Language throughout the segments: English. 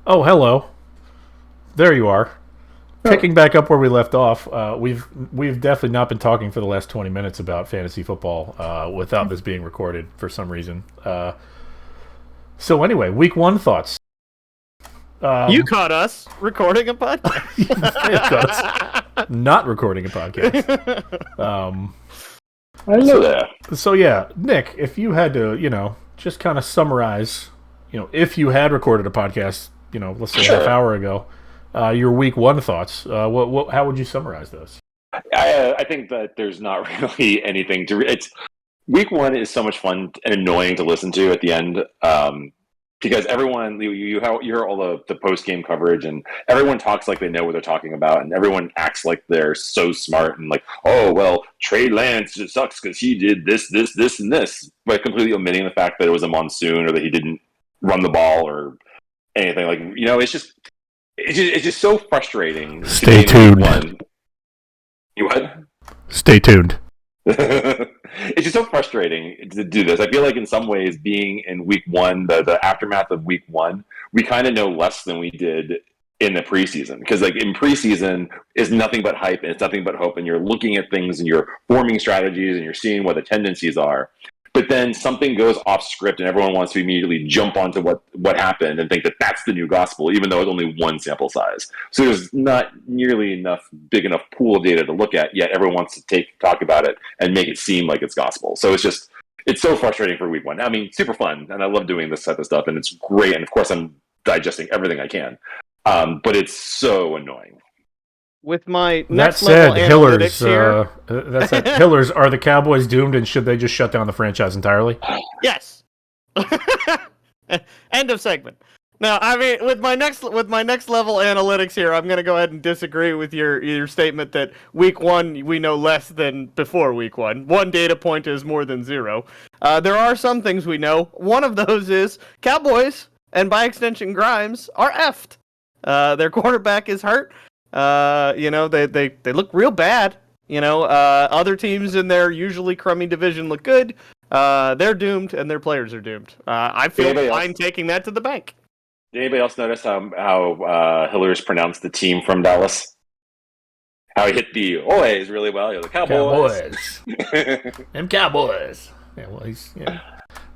Oh, hello. There you are. Picking back up where we left off, we've definitely not been talking for the last 20 minutes about fantasy football without this being recorded for some reason. So anyway, week one thoughts. You caught us recording a podcast. Not recording a podcast. I know that. So yeah, Nick, if you had to, just kind of summarize, if you had recorded a podcast, let's say half hour ago, your week one thoughts, how would you summarize those? I think that there's not really anything to. It's week one is so much fun and annoying to listen to at the end, because everyone you hear all the post game coverage and everyone talks like they know what they're talking about and everyone acts like they're so smart and like, oh well, Trey Lance just sucks because he did this, and this, but completely omitting the fact that it was a monsoon or that he didn't run the ball or anything. Like, it's just so frustrating. Stay tuned. You what? Stay tuned. It's just so frustrating to do this. I feel like in some ways, being in week one, the aftermath of week one, we kind of know less than we did in the preseason. Because like in preseason is nothing but hype and it's nothing but hope, and you're looking at things and you're forming strategies and you're seeing what the tendencies are. But then something goes off script and everyone wants to immediately jump onto what happened and think that that's the new gospel, even though it's only one sample size. So there's not nearly big enough pool of data to look at, yet everyone wants to talk about it and make it seem like it's gospel. So it's so frustrating for week one. I mean, super fun, and I love doing this type of stuff, and it's great. And of course, I'm digesting everything I can. But it's so annoying. With my That next said, level Hillers, analytics Hillers, are the Cowboys doomed, and should they just shut down the franchise entirely? Yes. End of segment. Now, I mean, with my next level analytics here, I'm going to go ahead and disagree with your statement that week one we know less than before week one. One data point is more than zero. There are some things we know. One of those is Cowboys, and by extension Grimes, are effed. Their quarterback is hurt. They look real bad. Other teams in their usually crummy division look good. They're doomed, and their players are doomed. I feel fine taking that to the bank. Did anybody else notice how Hillers pronounced the team from Dallas? How he hit the O's really well. The Cowboys. Them Cowboys. Yeah,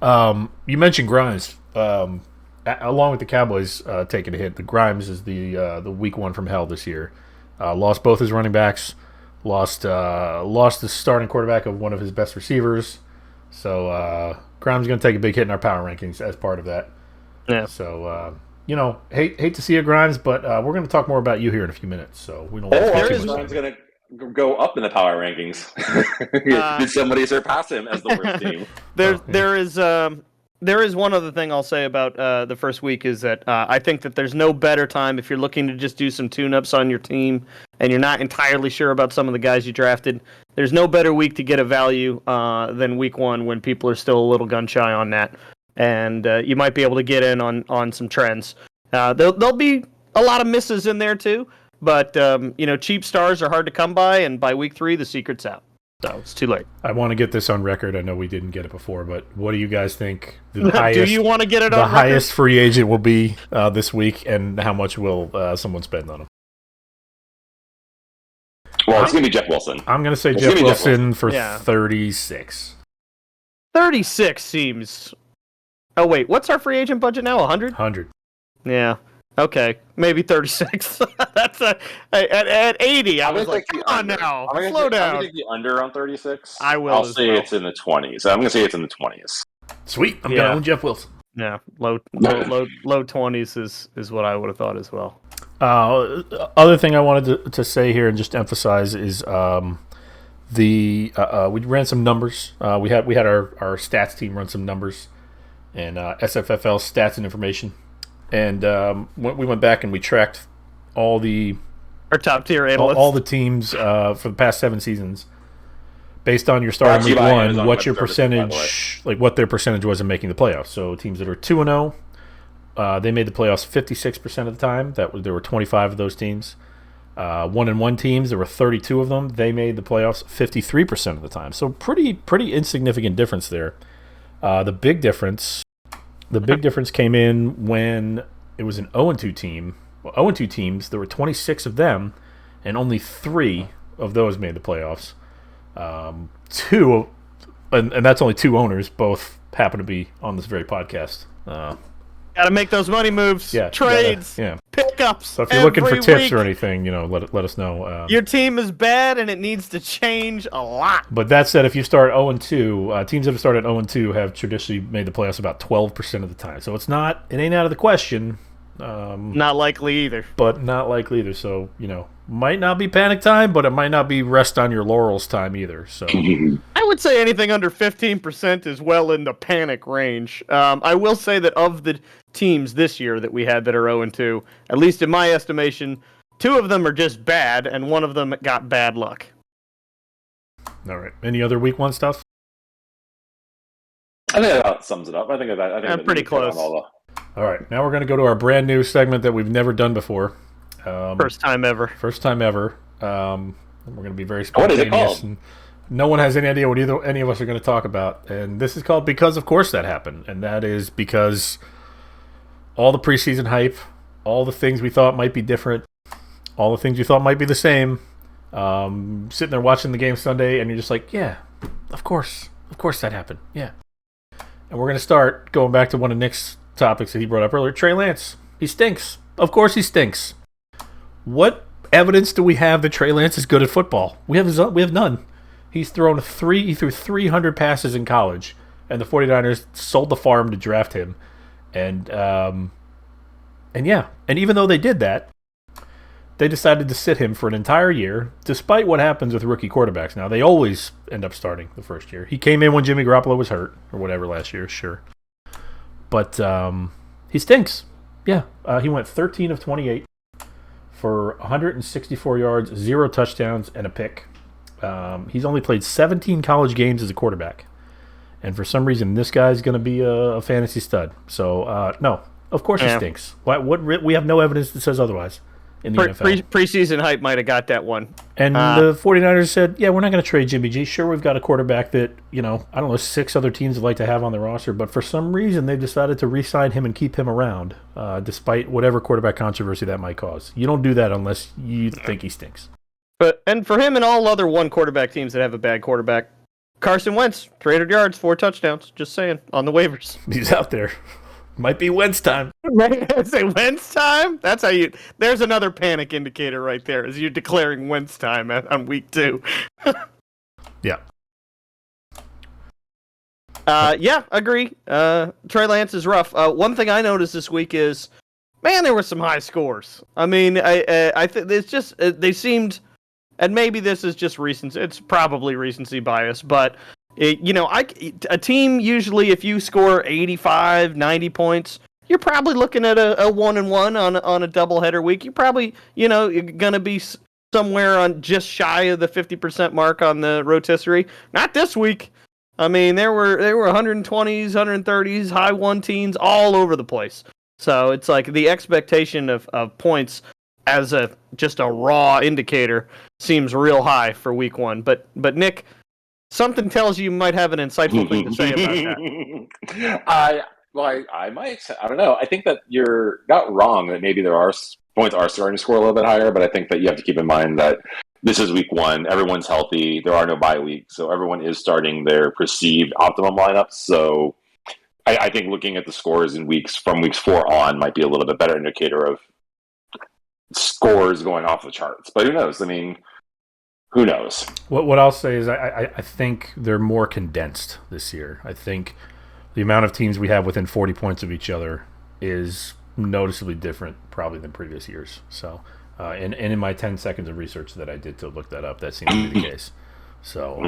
well, you mentioned Grimes. Along with the Cowboys taking a hit, the Grimes is the week one from hell this year. Lost both his running backs. Lost the starting quarterback of one of his best receivers. So Grimes is going to take a big hit in our power rankings as part of that. Yeah. So hate to see it, Grimes, but we're going to talk more about you here in a few minutes. So we don't. Grimes going to go up in the power rankings. Did somebody surpass him as the worst team? There is one other thing I'll say about the first week is that I think that there's no better time if you're looking to just do some tune-ups on your team and you're not entirely sure about some of the guys you drafted. There's no better week to get a value than week one when people are still a little gun-shy on that. And you might be able to get in on some trends. There'll be a lot of misses in there too, but cheap stars are hard to come by, and by week three, the secret's out. So it's too late. I want to get this on record. I know we didn't get it before, but what do you guys think the highest? Do you want to get it on the record? highest free agent will be this week, and how much will someone spend on him? Well, it's going to be Jeff Wilson. I'm going to say Jeff Wilson for 36. 36 seems. Oh wait, what's our free agent budget now? 100? 100. Yeah. Okay, maybe 36. That's at 80. I was like, come on now, slow down. I'm going to be under on 36. I will. I'll say it's in the 20s. I'm going to say it's in the 20s. Sweet. I'm going to own Jeff Wilson. Yeah, low 20s is what I would have thought as well. Other thing I wanted to say here and just emphasize is we ran some numbers. We had our stats team run some numbers and SFFL stats and information. And we went back and we tracked our top tier analysts, all the teams for the past 7 seasons, based on your start in week one. What's your percentage? Like what their percentage was in making the playoffs. So teams that are 2-0, they made the playoffs 56% of the time. There were 25 of those teams. 1-1 teams, there were 32 of them. They made the playoffs 53% of the time. So pretty insignificant difference there. The big difference came in when it was an 0-2 team. Well, 0-2 teams, there were 26 of them, and only 3 of those made the playoffs. Two, and that's only 2 owners, both happen to be on this very podcast. Gotta make those money moves, trades, pickups. So if you're looking for tips week. or anything, let us know. Your team is bad and it needs to change a lot. But that said, if you start 0-2, teams that have started 0-2 have traditionally made the playoffs about 12% of the time. So it ain't out of the question. Not likely either. But not likely either. So, might not be panic time, but it might not be rest on your laurels time either. So I would say anything under 15% is well in the panic range. I will say that of the teams this year that we had that are 0-2, at least in my estimation, 2 of them are just bad, and 1 of them got bad luck. All right. Any other week 1 stuff? I think that sums it up. I think that pretty close. All right. Now we're going to go to our brand new segment that we've never done before. First time ever. We're going to be very spontaneous. What is it called? And no one has any idea what any of us are going to talk about. And this is called Because Of Course That Happened. And that is because all the preseason hype, all the things we thought might be different, all the things we thought might be the same, sitting there watching the game Sunday, and you're just like, yeah, of course that happened. Yeah. And we're going to start going back to one of Nick's topics that he brought up earlier. Trey Lance. He stinks. Of course he stinks. What evidence do we have that Trey Lance is good at football? We have none. He threw 300 passes in college, and the 49ers sold the farm to draft him. And even though they did that, they decided to sit him for an entire year, despite what happens with rookie quarterbacks. Now, they always end up starting the first year. He came in when Jimmy Garoppolo was hurt, or whatever last year, sure. But he stinks. Yeah, he went 13 of 28 for 164 yards, 0 touchdowns, and a pick. He's only played 17 college games as a quarterback. And for some reason, this guy's going to be a fantasy stud. So, no, of course he stinks. We have no evidence that says otherwise in the NFL. Preseason hype might have got that one. And the 49ers said, yeah, we're not going to trade Jimmy G. Sure, we've got a quarterback that, I don't know, 6 other teams would like to have on their roster. But for some reason, they've decided to re-sign him and keep him around, despite whatever quarterback controversy that might cause. You don't do that unless you think he stinks. And for him and all other one-quarterback teams that have a bad quarterback, Carson Wentz, 300 yards, 4 touchdowns. Just saying, on the waivers. He's out there. Might be Wentz time. Say Wentz time? That's how you... There's another panic indicator right there, is you declaring Wentz time on week 2. Yeah. Agree. Trey Lance is rough. One thing I noticed this week is, man, there were some high scores. I mean, I think it's just... they seemed... And maybe this is just recency. It's probably recency bias, but a team usually, if you score 85, 90 points, you're probably looking at a 1-1 on a doubleheader week. You're probably you're gonna be somewhere on just shy of the 50% mark on the rotisserie. Not this week. I mean, there were 120s, 130s, high 1-teens all over the place. So it's like the expectation of points as just a raw indicator seems real high for week 1. But Nick, something tells you might have an insightful thing to say about that. I might. I don't know. I think that you're not wrong that maybe there are points are starting to score a little bit higher, but I think that you have to keep in mind that this is week 1. Everyone's healthy. There are no bye weeks, so everyone is starting their perceived optimum lineups. So I think looking at the scores in from weeks 4 on might be a little bit better indicator of scores going off the charts. But who knows? I mean, who knows? What I'll say is I think they're more condensed this year. I think the amount of teams we have within 40 points of each other is noticeably different probably than previous years. So, and in my 10 seconds of research that I did to look that up, that seems to be the case. So,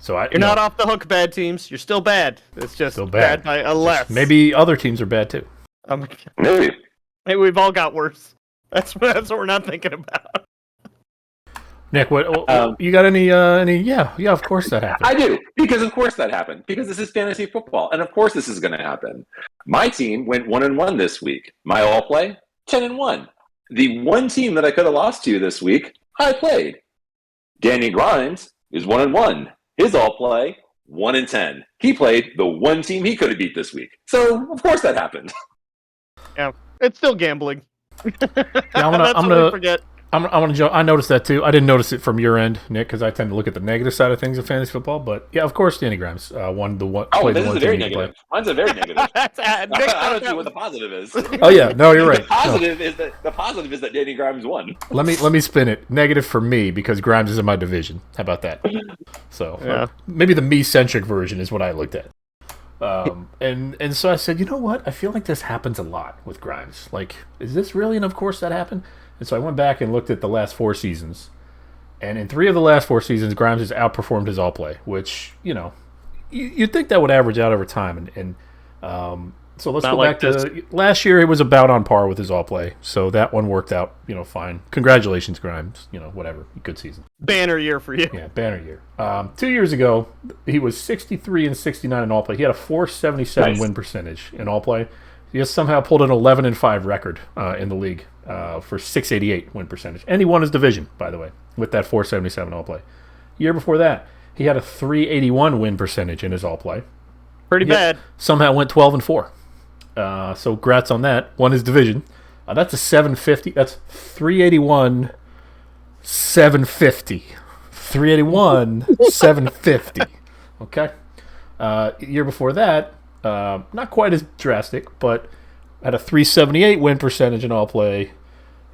you're not off the hook, bad teams. You're still bad. It's just still bad by a less. Maybe other teams are bad too. Maybe we've all got worse. That's what we're not thinking about. Nick, what you got any? Yeah, of course that happened. I do, because of course that happened. Because this is fantasy football, and of course this is going to happen. My team went 1-1 this week. My all play 10-1. The one team that I could have lost to this week, I played. Danny Grimes is 1-1. His all play 1-10. He played the one team he could have beat this week. So of course that happened. Yeah. It's still gambling. I'm That's what we gonna forget. I'm gonna jump. I noticed that too. I didn't notice it from your end, Nick, because I tend to look at the negative side of things in fantasy football. But yeah, of course, Danny Grimes won the one. Oh, played this the is one a very team he negative. played. Mine's a very negative. Nick, I don't see that what the was- positive is. Oh yeah, no, you're right. The positive is that Danny Grimes won. No. Let me spin it. Negative for me because Grimes is in my division. How about that? So Yeah. maybe the me centric version is what I looked at. And so I said, you know what? I feel like this happens a lot with Grimes. Like, is this really? And of course that happened. And so I went back and looked at the last 4 seasons. And in 3 of the last 4 seasons, Grimes has outperformed his all play, which, you know, you'd think that would average out over time. So let's Not go like back to last year. It was about on par with his all play. So that one worked out, you know, fine. Congratulations, Grimes. You know, whatever. Good season. Banner year for you. Yeah, banner year. 2 years ago, he was 63 and 69 in all play. He had a 477 Nice. win percentage in all play. He has somehow pulled an 11-5 record in the league for 688 win percentage, and he won his division, by the way, with that 477 all play. Year before that, he had a 381 win percentage in his all play. Pretty bad. Somehow went 12-4. So grats on that. Won his division. That's a 750. That's 381, 750. 381, 750. Okay. Year before that, not quite as drastic, but had a 378 win percentage in all play,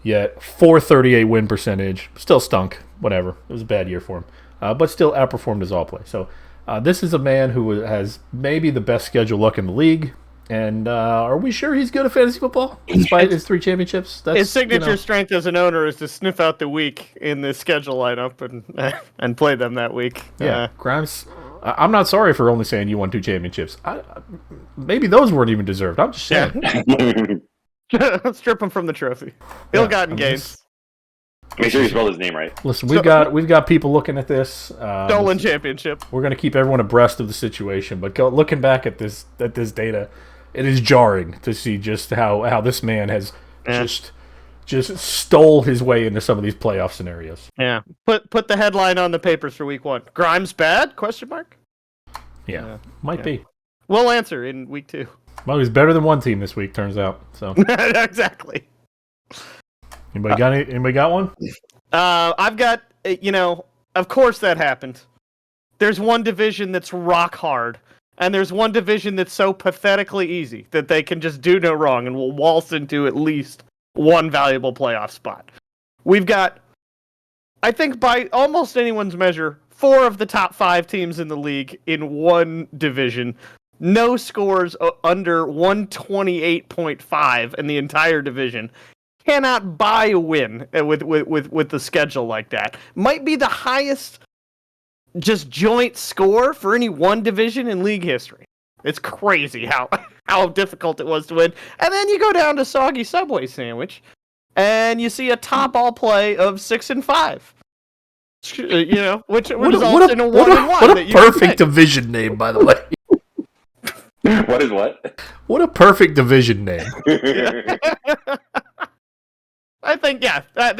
yet 438 win percentage. Still stunk. Whatever. It was a bad year for him. But still outperformed his all play. So this is a man who has maybe the best schedule luck in the league. And are we sure he's good at fantasy football despite his 3 championships? That's, His signature you know, strength as an owner is to sniff out the weak in the schedule lineup and play them that week. yeah, Grimes. I'm not sorry for only saying you won 2 championships. Maybe those weren't even deserved. I'm just saying. Strip him from the trophy. Ill-gotten I mean, gains. Make sure you spell his name right. Listen, we've got people looking at this. Stolen championship. We're going to keep everyone abreast of the situation, but looking back at this data, it is jarring to see just how this man has just stole his way into some of these playoff scenarios. Yeah. Put the headline on the papers for week 1. Grimes bad? Question mark. Yeah, might be. We'll answer in week 2. Well, he's better than one team this week, turns out. So, Exactly. anybody got one? I've got, of course that happened. There's one division that's rock hard, and there's one division that's so pathetically easy that they can just do no wrong and will waltz into at least one valuable playoff spot. We've got, I think by almost anyone's measure, 4 of the top 5 teams in the league in one division. No scores under 128.5 in the entire division. Cannot buy a win with the schedule like that. Might be the highest just joint score for any one division in league history. It's crazy how difficult it was to win. And then you go down to soggy Subway sandwich, and you see a top all play of 6-5. Which results in a 1-1. What a perfect division name, by the way. What is what? What a perfect division name. I think,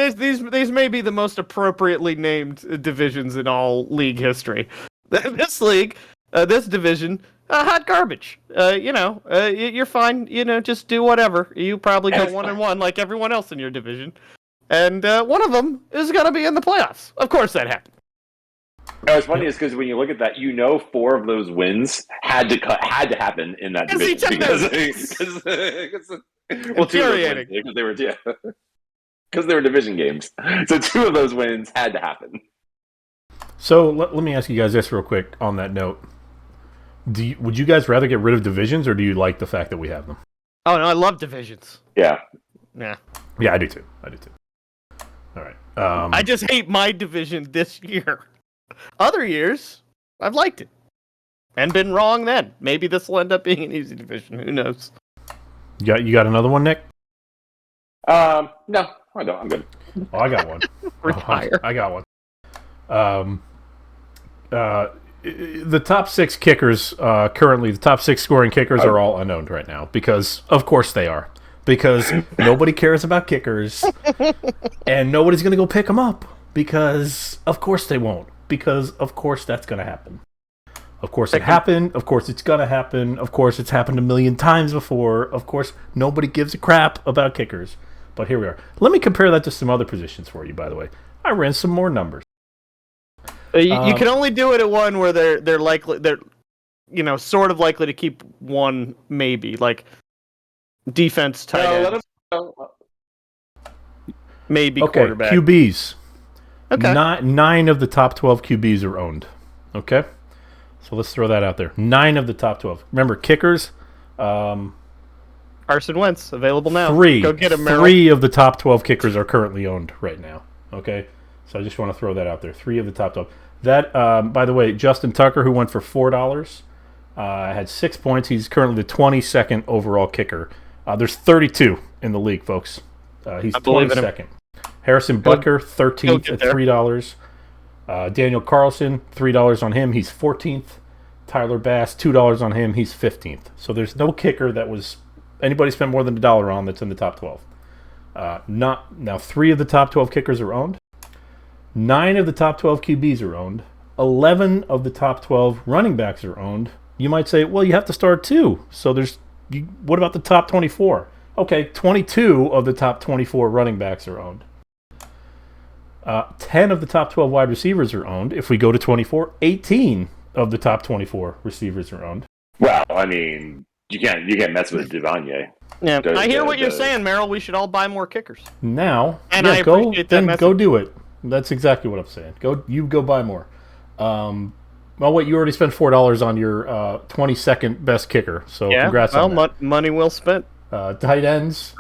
these may be the most appropriately named divisions in all league history. This league, this division, hot garbage. You're fine. Just do whatever. You probably go 1-1 like everyone else in your division, and one of them is going to be in the playoffs. Of course, that happened. What's funny is because when you look at that, 4 of those wins had to happen in that division because 2 of those Infuriating. wins, because they were division games. So 2 of those wins had to happen. So let me ask you guys this real quick on that note. Would you guys rather get rid of divisions, or do you like the fact that we have them? Oh no, I love divisions. Yeah. Yeah. Yeah, I do too. All right. I just hate my division this year. Other years, I've liked it. And been wrong then. Maybe this will end up being an easy division. Who knows? You got another one, Nick? No, I don't. I'm good. Oh, I got one. Retire. I got one. The top 6 kickers, currently, the top 6 scoring kickers are all unowned right now because, of course, they are. Because nobody cares about kickers, and nobody's going to go pick them up because, of course, they won't. Because, of course, that's going to happen. Of course it happened. Of course it's going to happen. Of course it's happened a million times before. Of course nobody gives a crap about kickers. But here we are. Let me compare that to some other positions for you, by the way. I ran some more numbers. You can only do it at one where they're likely sort of likely to keep one, maybe like defense tight end. Maybe quarterback. QBs. Okay. 9 of the top 12 QBs are owned. Okay? So let's throw that out there. 9 of the top 12. Remember, kickers. Carson Wentz, available now. 3. Go get him, Merrill. 3 of the top 12 kickers are currently owned right now. Okay? So I just want to throw that out there. 3 of the top 12. That, by the way, Justin Tucker, who went for $4, had 6 points. He's currently the 22nd overall kicker. There's 32 in the league, folks. He's 22nd. Harrison Butker, 13th at $3. Daniel Carlson, $3 on him. He's 14th. Tyler Bass, $2 on him. He's 15th. So there's no kicker that was anybody spent more than $1 on that's in the top 12. Now 3 of the top 12 kickers are owned. 9 of the top 12 QBs are owned. 11 of the top 12 running backs are owned. You might say, well, you have to start 2. So what about the top 24? Okay, 22 of the top 24 running backs are owned. 10 of the top 12 wide receivers are owned. If we go to 24, 18 of the top 24 receivers are owned. Well, I mean, you can't mess with Devontae. Yeah, I hear what you're saying, Merrill. We should all buy more kickers. Now, I appreciate that message. Go do it. That's exactly what I'm saying. Go buy more. Well, wait, you already spent $4 on your 22nd best kicker, so congrats on that. Money well spent. Tight ends,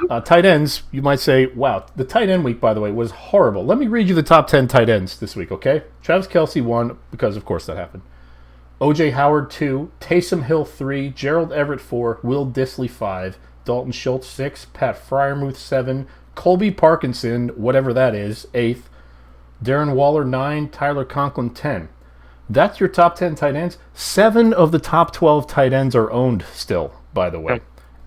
you might say, wow, the tight end week, by the way, was horrible. Let me read you the top 10 tight ends this week, okay? Travis Kelce 1, because of course that happened. O.J. Howard 2, Taysom Hill 3, Gerald Everett 4, Will Dissly 5, Dalton Schultz 6, Pat Freiermuth 7, Colby Parkinson, whatever that is, 8th, Darren Waller 9, Tyler Conklin 10. That's your top 10 tight ends. 7 of the top 12 tight ends are owned still, by the way.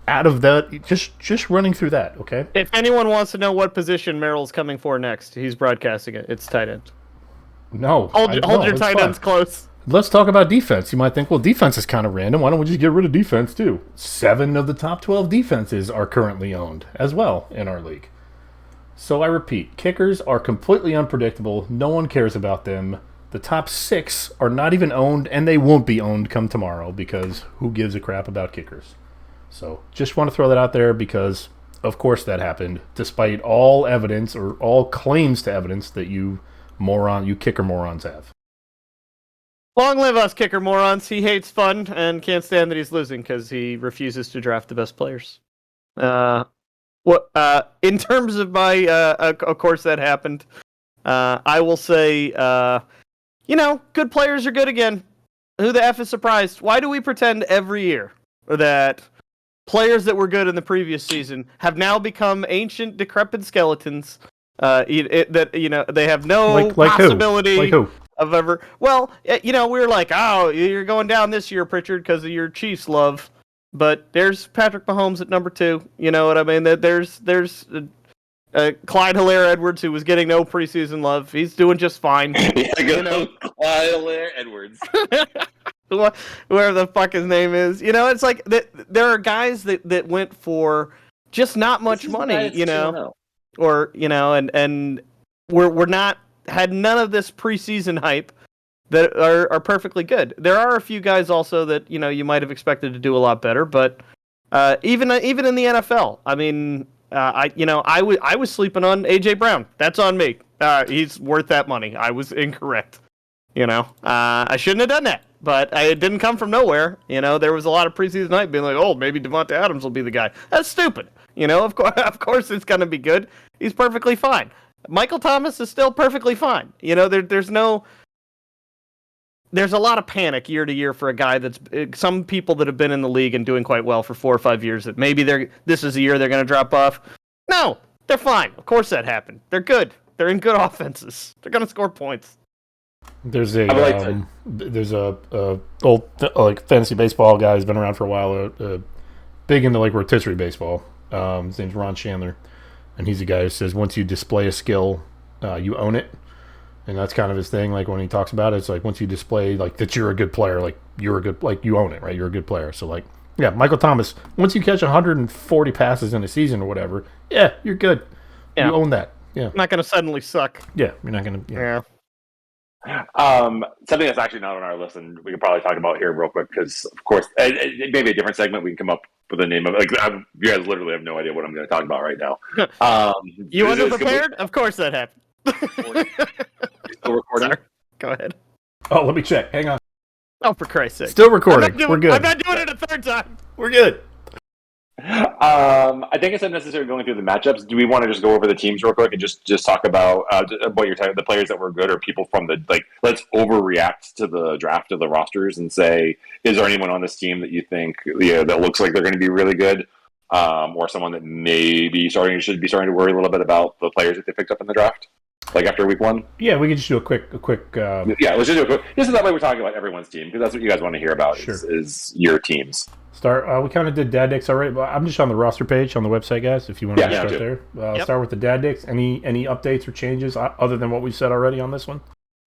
Out of that, just running through that, okay? If anyone wants to know what position Merrill's coming for next, he's broadcasting it. It's tight end. No. Hold your tight ends close. Let's talk about defense. You might think, well, defense is kind of random. Why don't we just get rid of defense, too? 7 of the top 12 defenses are currently owned as well in our league. So I repeat, kickers are completely unpredictable. No one cares about them. The top 6 are not even owned, and they won't be owned come tomorrow because who gives a crap about kickers? So just want to throw that out there because, of course, that happened, despite all evidence or all claims to evidence that you kicker morons have. Long live us, kicker morons. He hates fun and can't stand that he's losing because he refuses to draft the best players. In terms of my, of course, that happened. I will say, good players are good again. Who the F is surprised? Why do we pretend every year that players that were good in the previous season have now become ancient, decrepit skeletons? They have no possibility Like who? of ever. Well, we were like, oh, you're going down this year, Pritchard, because of your Chiefs love. But there's Patrick Mahomes at number 2. You know what I mean? There's Clyde Hilaire-Edwards, who was getting no preseason love. He's doing just fine. Clyde Hilaire-Edwards. Whoever the fuck his name is. It's like there are guys that went for just not much money, and we're not had none of this preseason hype that are perfectly good. There are a few guys also that you might have expected to do a lot better, but even in the NFL, I mean, I was sleeping on AJ Brown. That's on me. He's worth that money. I was incorrect. I shouldn't have done that, but it didn't come from nowhere. There was a lot of preseason hype being like, oh, maybe Devontae Adams will be the guy. That's stupid. Of course it's going to be good. He's perfectly fine. Michael Thomas is still perfectly fine. There's a lot of panic year to year for a guy that's some people that have been in the league and doing quite well for 4 or 5 years that maybe this is the year they're going to drop off. No, they're fine. Of course that happened. They're good. They're in good offenses. They're going to score points. There's a old fantasy baseball guy who's been around for a while, big into rotisserie baseball. His name's Ron Chandler, and he's a guy who says once you display a skill, you own it. And that's kind of his thing. Like when he talks about it, it's like once you display like that you're a good player, like you're a good, like you own it, right? You're a good player. So like, yeah, Michael Thomas. Once you catch 140 passes in a season or whatever, yeah, you're good. Yeah. You own that. Yeah. Not going to suddenly suck. Yeah, you're not gonna. Yeah. Something that's actually not on our list, and we could probably talk about here real quick because, of course, it may be a different segment. We can come up with a name of it. Like, you guys literally have no idea what I'm going to talk about right now. You underprepared? Of course that happened. Still recording? Sorry. Go ahead. Oh, let me check. Hang on. Oh, for Christ's sake! Still recording. We're good. I'm not doing it a third time. We're good. I think it's unnecessary going through the matchups. Do we want to just go over the teams real quick and just talk about what you're talking, the players that were good or people from the like? Let's overreact to the draft of the rosters and say, is there anyone on this team that you think that looks like they're going to be really good, or someone that maybe should be starting to worry a little bit about the players that they picked up in the draft, like after week one? Yeah, we could just do a quick. Yeah, let's just do a quick. This is that way we're talking about everyone's team because that's what you guys want to hear about. Sure. Is your teams. Start. We kind of did dad dicks already, but I'm just on the roster page on the website, guys. If you want to start there, start with the dad dicks. Any updates or changes other than what we said already on this one?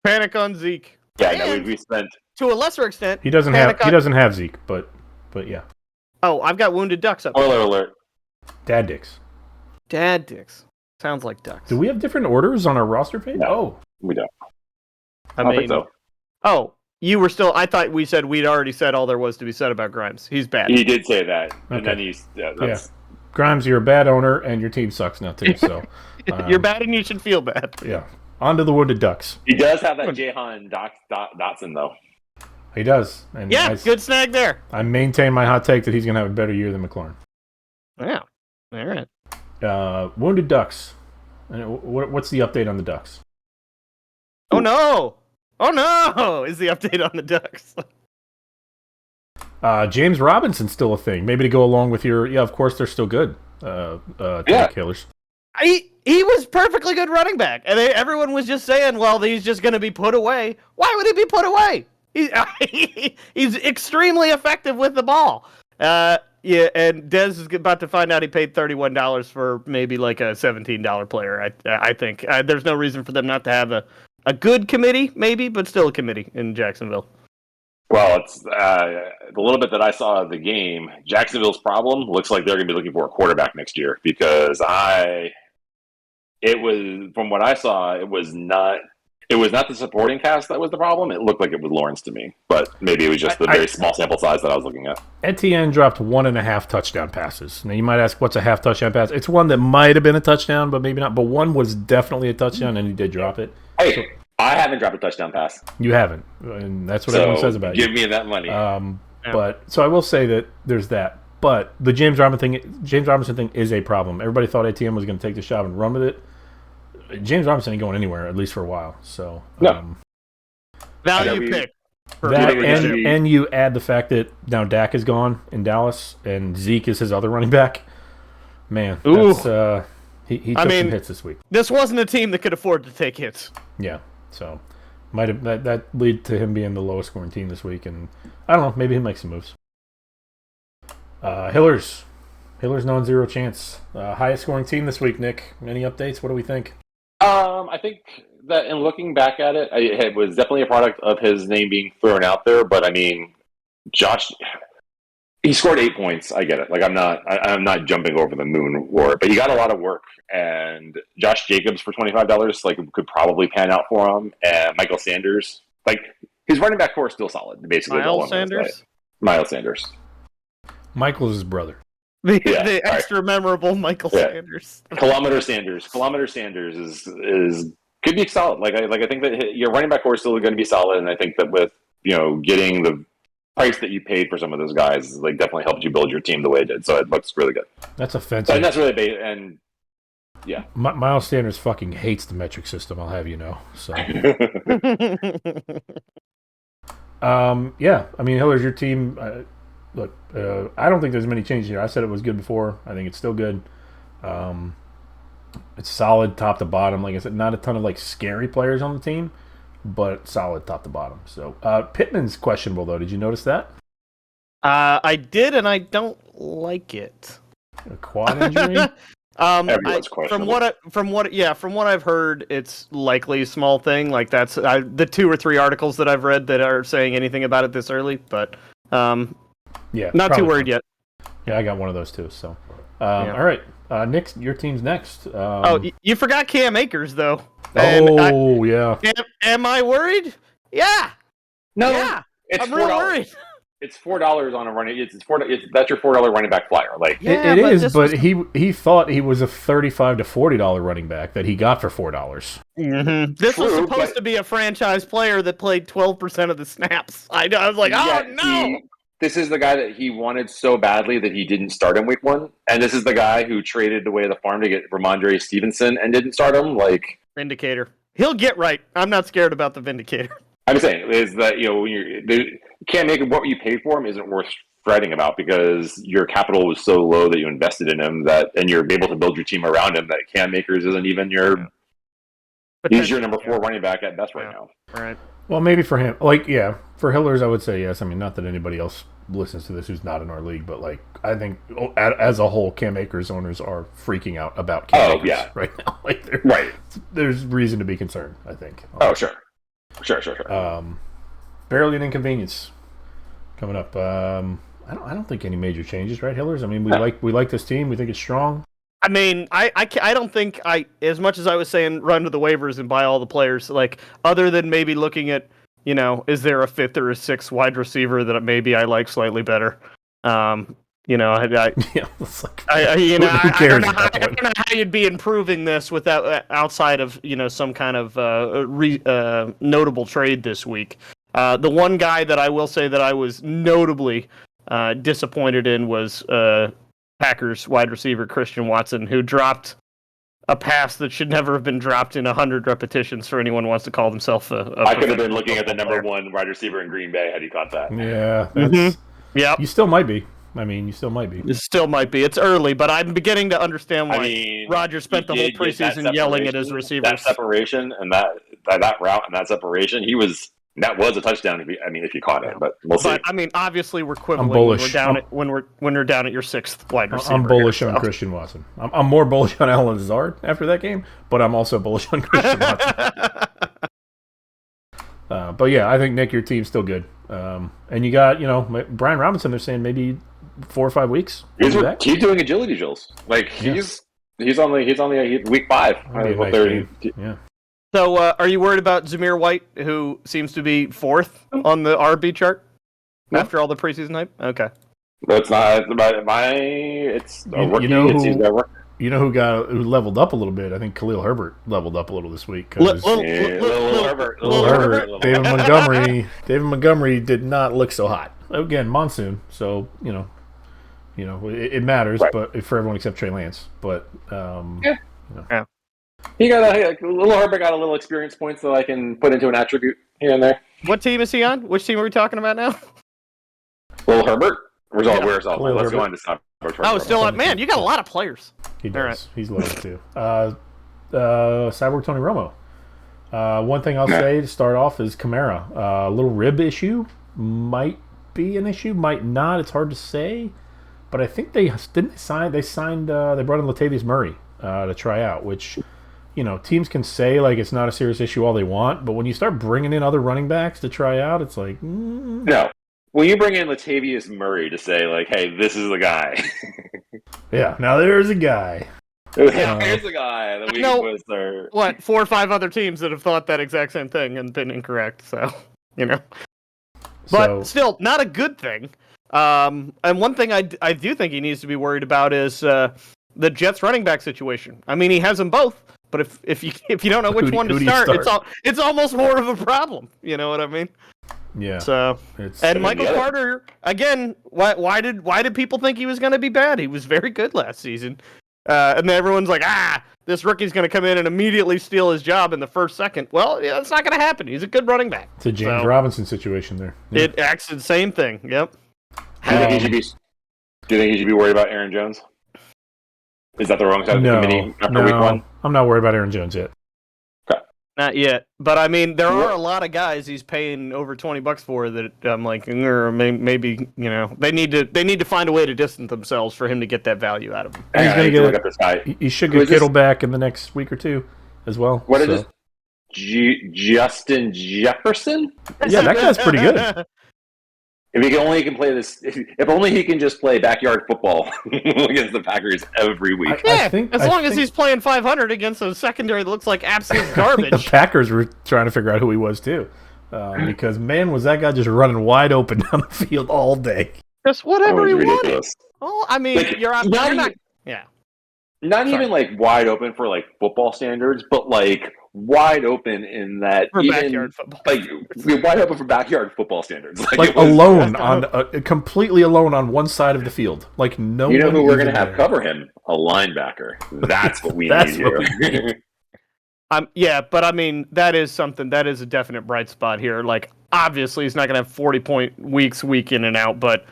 Panic on Zeke. Yeah, no, we spent to a lesser extent. He doesn't have Zeke, but yeah. Oh, I've got wounded ducks up. Spoiler alert. Dad dicks. Dad dicks. Sounds like ducks. Do we have different orders on our roster page? No, oh, we don't. I don't mean, think so. Oh, you were still. I thought we'd already said all there was to be said about Grimes. He's bad. He did say that, and Okay. then he's Grimes, you're a bad owner, and your team sucks now too. So You're bad, and you should feel bad. yeah. On to the wounded ducks. He does have that Jahan Dotson though. He does. And Yeah, good snag there. I maintain my hot take that he's going to have a better year than McLaurin. Yeah. All right. Wounded ducks. And what's the update on the ducks? Oh no! Oh no! Is the update on the Ducks? James Robinson's still a thing. Maybe to go along with your of course they're still good. Killers. He was perfectly good running back, and everyone was just saying, "Well, he's just going to be put away." Why would he be put away? He's extremely effective with the ball. Yeah, and Dez is about to find out he paid $31 for maybe like a $17 player. I think there's no reason for them not to have a good committee, maybe, but still a committee in Jacksonville. Well, it's the little bit that I saw of the game. Jacksonville's problem looks like they're going to be looking for a quarterback next year because from what I saw, it was not the supporting cast that was the problem. It looked like it was Lawrence to me, but maybe it was just the very small sample size that I was looking at. Etienne dropped 1.5 touchdown passes. Now you might ask, what's a half touchdown pass? It's one that might have been a touchdown, but maybe not. But one was definitely a touchdown, and he did drop it. Hey, so, I haven't dropped a touchdown pass. You haven't, and that's what everyone says about you. Give me that money. But so I will say that there's that. But the James Robinson thing is a problem. Everybody thought Etienne was going to take the shot and run with it. James Robinson ain't going anywhere, at least for a while. So no. Value pick. That and you add the fact that now Dak is gone in Dallas and Zeke is his other running back. Man, that's, he took some hits this week. This wasn't a team that could afford to take hits. Yeah, so might have that lead to him being the lowest scoring team this week, and I don't know, maybe he'll make some moves. Hillers known zero chance. Highest scoring team this week, Nick. Any updates? What do we think? I think that in looking back at it, it was definitely a product of his name being thrown out there. But I mean, Josh, he scored 8 points. I get it. Like I'm not jumping over the moon for it. But he got a lot of work, and Josh Jacobs for $25 like could probably pan out for him. And Michael Sanders, like his running back core is still solid. Basically, Miles Sanders. Michael's his brother. The extra memorable Michael Sanders. Kilometer Sanders is could be solid. Like I think that your running back core is still going to be solid, and I think that with getting the price that you paid for some of those guys, like definitely helped you build your team the way it did. So it looks really good. That's offensive. And that's really and yeah. Miles Sanders fucking hates the metric system. I'll have you know. So. Yeah. I mean, Hiller's your team. Look, I don't think there's many changes here. I said it was good before. I think it's still good. It's solid top to bottom. Like I said, not a ton of like scary players on the team, but solid top to bottom. So Pittman's questionable though. Did you notice that? I did, and I don't like it. A quad injury? Everyone's questionable. From what I've heard, it's likely a small thing. Like that's the 2 or 3 articles that I've read that are saying anything about it this early, but Yeah, not too probably worried not. yet. Yeah, I got one of those too. So, Yeah. all right, Nick, your team's next. You forgot Cam Akers though. Yeah. Am I worried? Yeah. No, Yeah. it's I'm real worried. It's $4 on a running. That's your $4 running back flyer. Like Yeah, it is, this but was- he thought he was a $35 to $40 running back that he got for $4. Mm-hmm. This was True, supposed but- to be a franchise player that played 12% of the snaps. I was like, oh yet no. this is the guy that he wanted so badly that he didn't start him week 1, and this is the guy who traded away the farm to get Ramondre Stevenson and didn't start him. Like Vindicator. He'll get right. I'm not scared about the Vindicator. I'm saying is that when you can't make what you paid for him isn't worth fretting about because your capital was so low that you invested in him and you're able to build your team around him that Cam Akers isn't even he's your number 4 running back at best right now. Right. Well, maybe for him, for Hillers, I would say yes. I mean, not that anybody else listens to this who's not in our league, but I think as a whole, Cam Akers owners are freaking out about Cam Akers right now. Right. There's reason to be concerned, I think. Oh, sure. Barely an inconvenience coming up. I don't think any major changes, right, Hillers? I mean, we like this team. We think it's strong. I mean, I don't think as much as I was saying run to the waivers and buy all the players, other than maybe looking at, is there a 5th or a 6th wide receiver that maybe I like slightly better? Yeah, it's like, I who cares I about that don't know how you'd be improving this without outside of some kind of notable trade this week. The one guy that I will say that I was notably disappointed in was Packers wide receiver Christian Watson, who dropped a pass that should never have been dropped in 100 repetitions for anyone who wants to call themselves I could have been looking at the number 1 wide receiver in Green Bay had you caught that. Yeah, that's, Yeah, you still might be. I mean, you still might be. it still might be. It's early, but I'm beginning to understand why Roger spent the whole preseason yelling at his receivers. That separation and that route and that separation, that was a touchdown. If you caught it, but we'll see. But I mean, obviously, we're quibbling I'm bullish. when we're down at your 6th wide receiver. I'm bullish on Christian Watson. I'm more bullish on Alan Lazard after that game, but I'm also bullish on Christian Watson. But yeah, I think Nick, your team's still good. And you got Brian Robinson. They're saying maybe 4 or 5 weeks. He's doing agility drills. He's on the week 5. That'd be a nice game. Yeah. So, are you worried about Zamir White, who seems to be 4th on the RB chart after all the preseason hype? Okay. It's not about it's a rookie. You know who leveled up a little bit? I think Khalil Herbert leveled up a little this week. Little Herbert. David Montgomery did not look so hot. Again, monsoon, so it matters, right. But for everyone except Trey Lance. But he got Little Herbert got a little experience points that I can put into an attribute here and there. What team is he on? Which team are we talking about now? Little Herbert. Where's all? Khalil Let's Herbert. go on to stop. Oh, still on. Man, you got a lot of players. he does. All right. He's loaded too. Cyborg Tony Romo. One thing I'll say to start off is Kamara. A little rib issue might be an issue, might not. It's hard to say. But I think they brought in Latavius Murray to try out, which, teams can say it's not a serious issue all they want, but when you start bringing in other running backs to try out, it's like, No. When you bring in Latavius Murray to say, hey, this is the guy. yeah, now there's a guy. Here's the guy that we was there. 4 or 5 other teams that have thought that exact same thing and been incorrect, so, But still, not a good thing. And one thing I do think he needs to be worried about is the Jets running back situation. I mean, he has them both, but if you don't know which one to start, it's almost more of a problem. You know what I mean? Yeah. So Michael Carter again. Why did people think he was going to be bad? He was very good last season, and then everyone's like, this rookie's going to come in and immediately steal his job in the first second. Well, yeah, that's not going to happen. He's a good running back. It's a James Robinson situation there. Yeah. It acts the same thing. Yep. Do you think he should be worried about Aaron Jones? Is that the wrong side of the committee after week 1? I'm not worried about Aaron Jones yet. Okay. Not yet, but I mean, there are a lot of guys he's paying over $20 for that I'm like, maybe they need to find a way to distance themselves for him to get that value out of him. He's going to look up this guy. He should get Kittle back in the next week or two as well. What is it? Justin Jefferson? Yeah, that guy's pretty good. If he can play this, if only he can just play backyard football against the Packers every week. As long as he's playing 500 against a secondary that looks like absolute garbage. The Packers were trying to figure out who he was too, because man, was that guy just running wide open down the field all day. Just whatever he wanted. Oh, I mean, you're not. Yeah. Not even like wide open for like football standards, but like wide open in that for backyard football, like wide open for backyard football standards, like alone completely alone on one side of the field, like no. You know who we're gonna have cover him? A linebacker. That's what we need here. Yeah, but I mean that is something that is a definite bright spot here. Like obviously he's not gonna have 40-point weeks week in and out, but.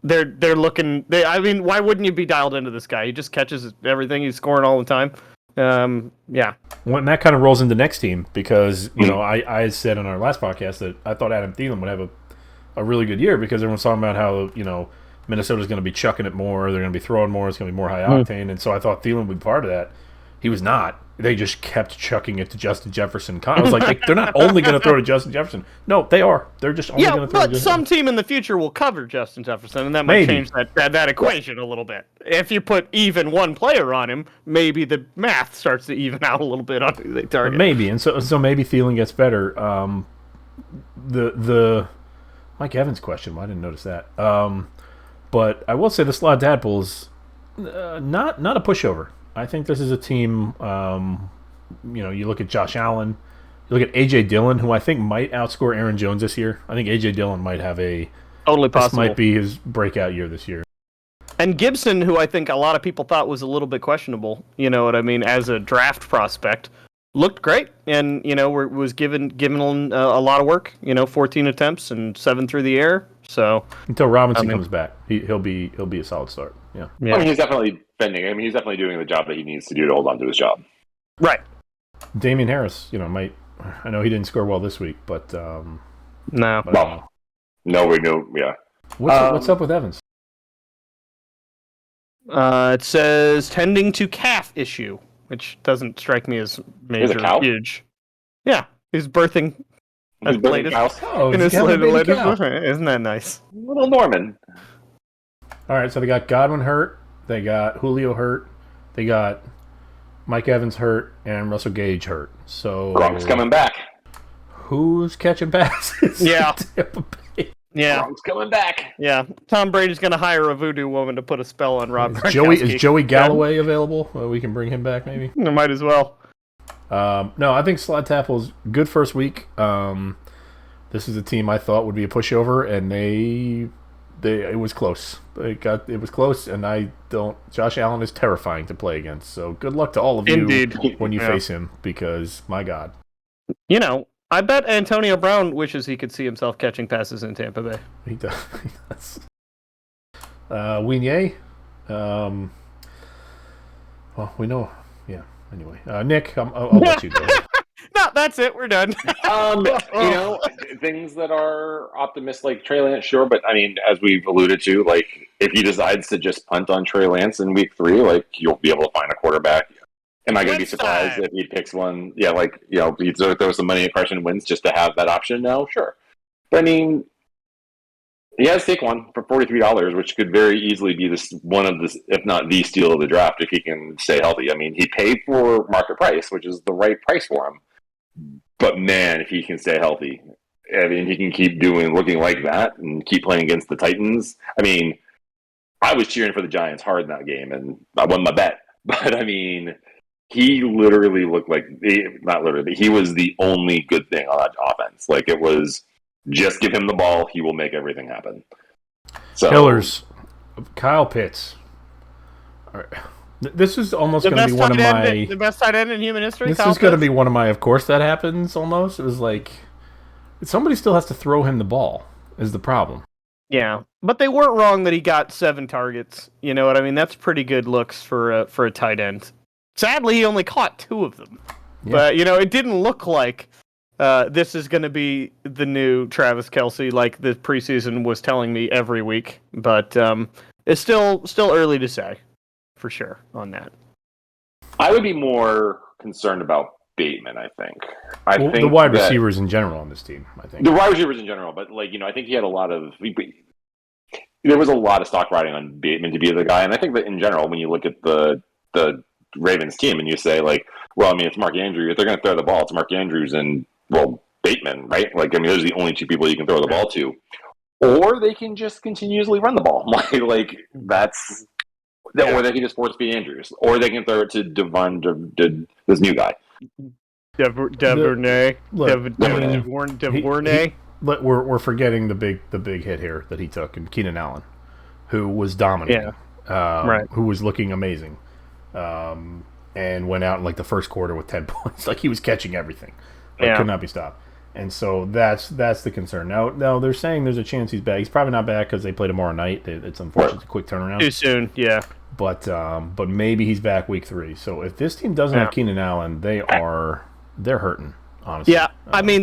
They're looking. I mean, why wouldn't you be dialed into this guy? He just catches everything. He's scoring all the time. Yeah. Well, and that kind of rolls into next team because I said on our last podcast that I thought Adam Thielen would have a really good year because everyone's talking about how Minnesota's going to be chucking it more. They're going to be throwing more. It's going to be more high octane, and so I thought Thielen would be part of that. He was not. They just kept chucking it to Justin Jefferson. I was like, they're not only going to throw to Justin Jefferson. No, they are. They're just only going to throw to Justin Jefferson. But some team in the future will cover Justin Jefferson, and that might change that equation a little bit. If you put even one player on him, maybe the math starts to even out a little bit on who they target. Maybe, and so maybe Thielen gets better. The Mike Evans question, well, I didn't notice that. But I will say the Slot Tadpoles, not a pushover. I think this is a team, you look at Josh Allen, you look at A.J. Dillon, who I think might outscore Aaron Jones this year. I think A.J. Dillon might have totally possible. This might be his breakout year this year. And Gibson, who I think a lot of people thought was a little bit questionable, you know what I mean, as a draft prospect, looked great and, was given a lot of work, 14 attempts and 7 through the air. So until Robinson comes back, he'll be a solid start. Yeah. I mean, he's definitely bending. I mean, he's definitely doing the job that he needs to do to hold on to his job. Right. Damian Harris, might. I know he didn't score well this week, but no. We know. Yeah. What's up with Evans? It says tending to calf issue, which doesn't strike me as major huge. Yeah, he's birthing. In his latest. Isn't that nice? Little Norman. All right, so they got Godwin hurt, they got Julio hurt, they got Mike Evans hurt, and Russell Gage hurt. So Gronk's coming back. Who's catching passes? Yeah. Yeah. Gronk's coming back. Yeah. Tom Brady's going to hire a voodoo woman to put a spell on Rob Gronkowski. Is Joey Galloway available? We can bring him back, maybe. Might as well. No, I think Slot Tapple's good first week. This is a team I thought would be a pushover, and it was close. It was close, and Josh Allen is terrifying to play against. So good luck to all of you when you face him, because my God. I bet Antonio Brown wishes he could see himself catching passes in Tampa Bay. He does. Winier. Well, we know. Yeah. Anyway, Nick, I'll let you go. No, that's it. We're done. Things that are optimistic, like Trey Lance, sure, but I mean, as we've alluded to, like if he decides to just punt on Trey Lance in week 3, like you'll be able to find a quarterback. Am I going to be surprised if he picks one? Yeah, he throws some money at Carson Wentz just to have that option? No, sure. But I mean, he has Saquon for $43, which could very easily be one of the, if not the steal of the draft, if he can stay healthy. I mean, he paid for market price, which is the right price for him. But man, if he can stay healthy, I mean, he can keep looking like that and keep playing against the Titans. I mean, I was cheering for the Giants hard in that game, and I won my bet. But I mean, he literally looked like, not literally, he was the only good thing on that offense. Like, it was just give him the ball, he will make everything happen. So, Killers, Kyle Pitts. All right. This is almost going to be one of the best tight end in human history. This is going to be one of my, of course that happens almost. It was like, somebody still has to throw him the ball is the problem. Yeah, but they weren't wrong that he got 7 targets. You know what I mean? That's pretty good looks for a tight end. Sadly, he only caught 2 of them. But it didn't look like this is going to be the new Travis Kelce like the preseason was telling me every week. But it's still early to say for sure on that. I would be more concerned about Bateman, I think. I think the wide receivers in general on this team, I think. The wide receivers in general, but I think he had a lot of... There was a lot of stock riding on Bateman to be the guy, and I think that in general, when you look at the Ravens team and you say, it's Mark Andrews, if they're going to throw the ball, it's Mark Andrews and, Bateman, right? Those are the only two people you can throw the ball to. Or they can just continuously run the ball. That's... Or they can just force feed Andrews. Or they can throw it to this new guy. Duvernay. But we're forgetting the big hit here that he took, and Keenan Allen, who was dominating, who was looking amazing, and went out in the first quarter with 10 points. He was catching everything, could not be stopped. And so that's the concern. Now they're saying there's a chance he's back. He's probably not back because they play tomorrow night. It's unfortunately a quick turnaround. Too soon, yeah. But maybe he's back week 3. So if this team doesn't have Keenan Allen, they're hurting. Honestly. Yeah,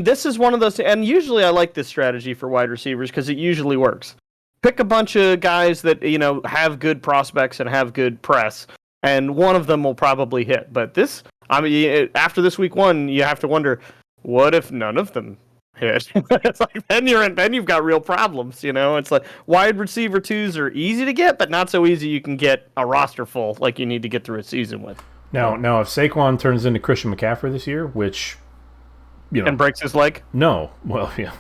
this is one of those, and usually I like this strategy for wide receivers because it usually works. Pick a bunch of guys that have good prospects and have good press, and one of them will probably hit. But after this week 1, you have to wonder, what if none of them hit? It's then you've got real problems. It's wide receiver 2s are easy to get, but not so easy you can get a roster full like you need to get through a season with. Now if Saquon turns into Christian McCaffrey this year, which and breaks his leg? No. Well, yeah.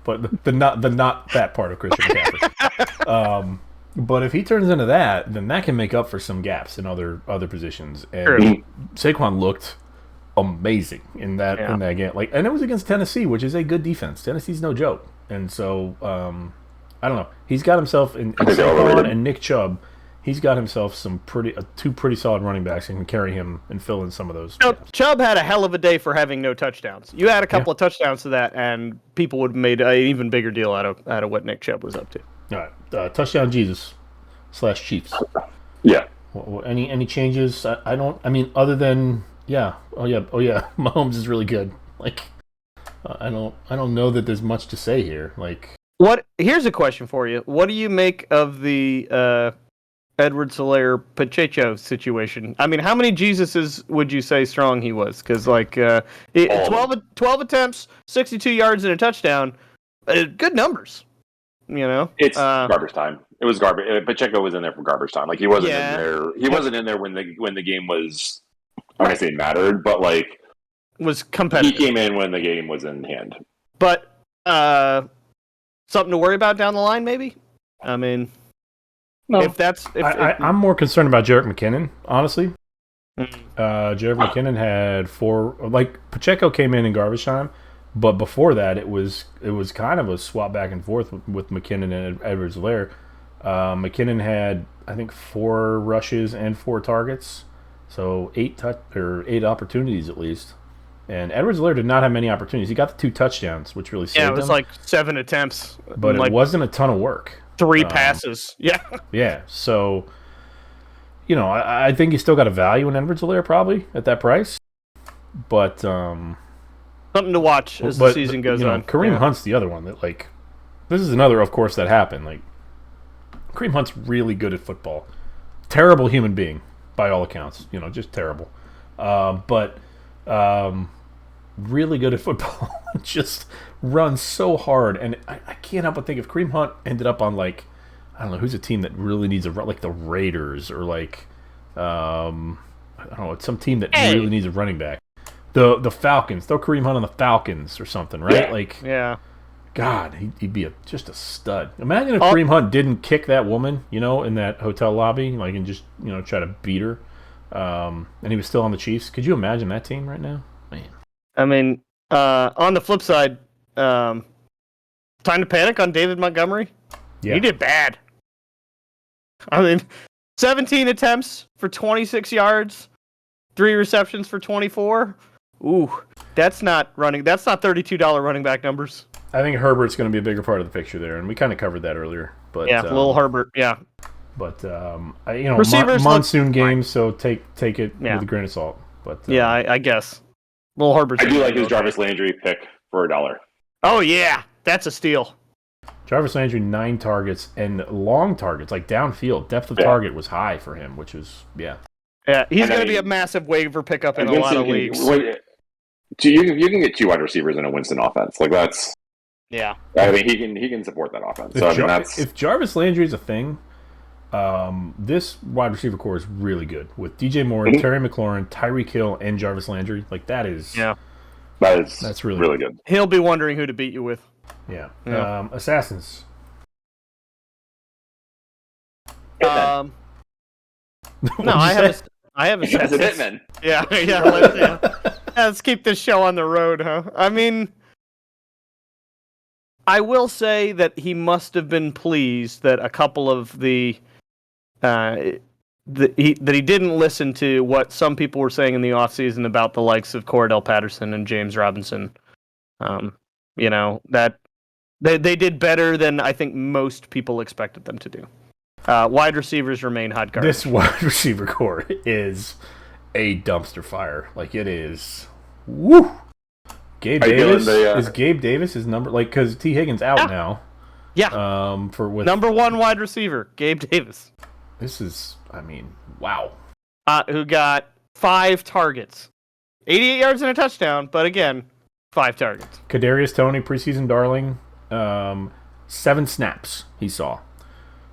But the not that part of Christian McCaffrey. But if he turns into that, then that can make up for some gaps in other positions. And Saquon looked amazing in that game. And it was against Tennessee, which is a good defense. Tennessee's no joke. And so I don't know. He's got himself in Saquon and Nick Chubb. He's got himself some two pretty solid running backs and can carry him and fill in some of those. Chubb had a hell of a day for having no touchdowns. You add a couple of touchdowns to that, and people would have made an even bigger deal out of what Nick Chubb was up to. All right, touchdown Jesus / Chiefs. Yeah. Any changes? I don't. I mean, other than Mahomes is really good. I don't know that there's much to say here. Here's a question for you. What do you make of the Edwards-Helaire Pacheco situation? I mean, how many Jesuses would you say strong he was? Because 12 attempts, 62 yards and a touchdown, good numbers. It's garbage time. It was garbage. Pacheco was in there for garbage time. He wasn't in there. He wasn't in there when the game was. I want to say mattered, but was competitive. He came in when the game was in hand. But something to worry about down the line, maybe. I mean. No. I'm more concerned about Jerick McKinnon, honestly. Jerick McKinnon had 4. Pacheco came in garbage time, but before that, it was kind of a swap back and forth with McKinnon and Edwards-Helaire. McKinnon had, I think, 4 rushes and 4 targets, so 8 opportunities at least. And Edwards-Helaire did not have many opportunities. He got the 2 touchdowns, which really saved him. Yeah, it was 7 attempts, but it wasn't a ton of work. 3 passes. Yeah. Yeah. So, I think you still got a value in Edwards-Helaire probably at that price. But something to watch as the season goes on. Kareem Hunt's the other one that this is another, of course, that happened. Kareem Hunt's really good at football. Terrible human being by all accounts. Just terrible. But really good at football. Just runs so hard, and I can't help but think if Kareem Hunt ended up on I don't know who's a team that really needs a run, the Raiders or I don't know, it's some team that really needs a running back. The Falcons, throw Kareem Hunt on the Falcons or something, right? Yeah. God, he'd be just a stud. Imagine if Kareem Hunt didn't kick that woman, in that hotel lobby, and just try to beat her, and he was still on the Chiefs. Could you imagine that team right now? Man. I mean, on the flip side, time to panic on David Montgomery. Yeah. He did bad. I mean, 17 attempts for 26 yards, 3 receptions for 24. Ooh, that's not $32 running back numbers. I think Herbert's going to be a bigger part of the picture there, and we kind of covered that earlier. But little Herbert, yeah. But receivers monsoon games, so take it with a grain of salt. But I guess. Well, Herbert's I do like his okay. Jarvis Landry pick for $1. Oh yeah, that's a steal. Jarvis Landry, 9 targets and long targets, like downfield. Depth of target was high for him, which is, Yeah, he's going to be a massive waiver pickup in a lot of leagues. You can get 2 wide receivers in a Winston offense. Like that's. Yeah. I mean, he can support that offense. So If Jarvis Landry is a thing, this wide receiver core is really good with DJ Moore, Terry McLaurin, Tyreek Hill, and Jarvis Landry. Like that is. That's really good. He'll be wondering who to beat you with. Yeah. Assassins. No, I have As a Assassins. Hitman. Yeah. Let's keep this show on the road, huh? I mean, I will say that he must have been pleased that a couple of that he didn't listen to what some people were saying in the offseason about the likes of Cordell Patterson and James Robinson. That they did better than I think most people expected them to do. Wide receivers remain hot garbage. This wide receiver core is a dumpster fire. Like it is. Woo! Gabe Davis is Gabe Davis his number because T Higgins out now. Yeah. With number 1 wide receiver, Gabe Davis. This is, wow. Who got 5 targets, 88 yards and a touchdown, but again, 5 targets. Kadarius Toney, preseason darling, 7 snaps he saw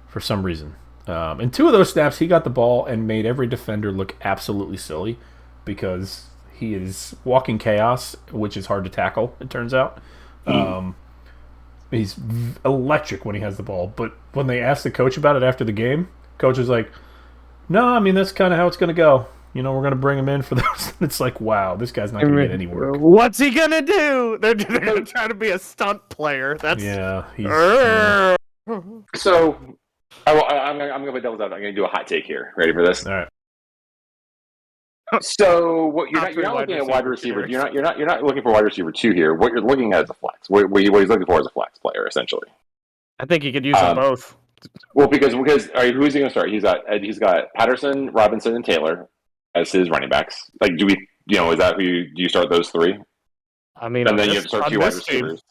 for some reason. And 2 of those snaps, he got the ball and made every defender look absolutely silly because he is walking chaos, which is hard to tackle, it turns out. He's electric when he has the ball. But when they asked the coach about it after the game, coach was like, no, that's kind of how it's going to go. We're going to bring him in for those. It's like, wow, this guy's not going to get any work. What's he going to do? They're going to try to be a stunt player. That's So, I'm going to put devil's out. I'm going to do a hot take here. Ready for this? All right. So you're not looking at wide receiver. You're not looking for wide receiver 2 here. What you're looking at is a flex. What he's looking for is a flex player, essentially. I think he could use them both. Well, because all right, who is he going to start? He's got Patterson, Robinson, and Taylor as his running backs. Like, do you start those 3? And then you have to start 2 wide receivers.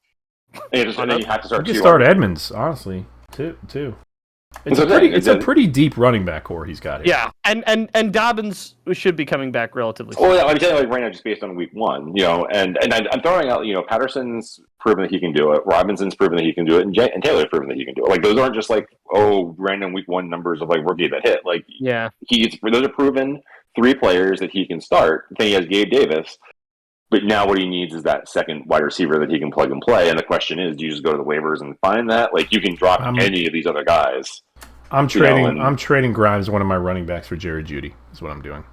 And then you have to start 2. You can start Edmonds, honestly, too. It's a pretty deep running back core he's got here. Yeah, and Dobbins should be coming back relatively soon. Well, yeah, I'm telling you right now, just based on week 1, and I'm throwing out, Patterson's proven that he can do it, Robinson's proven that he can do it, and Taylor's proven that he can do it. Like, those aren't just like, random week 1 numbers of like rookie that hit. Like, yeah, those are proven 3 players that he can start. Then he has Gabe Davis. But now what he needs is that second wide receiver that he can plug and play. And the question is, do you just go to the waivers and find that? Like, you can drop any of these other guys. I'm trading Grimes, one of my running backs, for Jerry Jeudy. Is what I'm doing.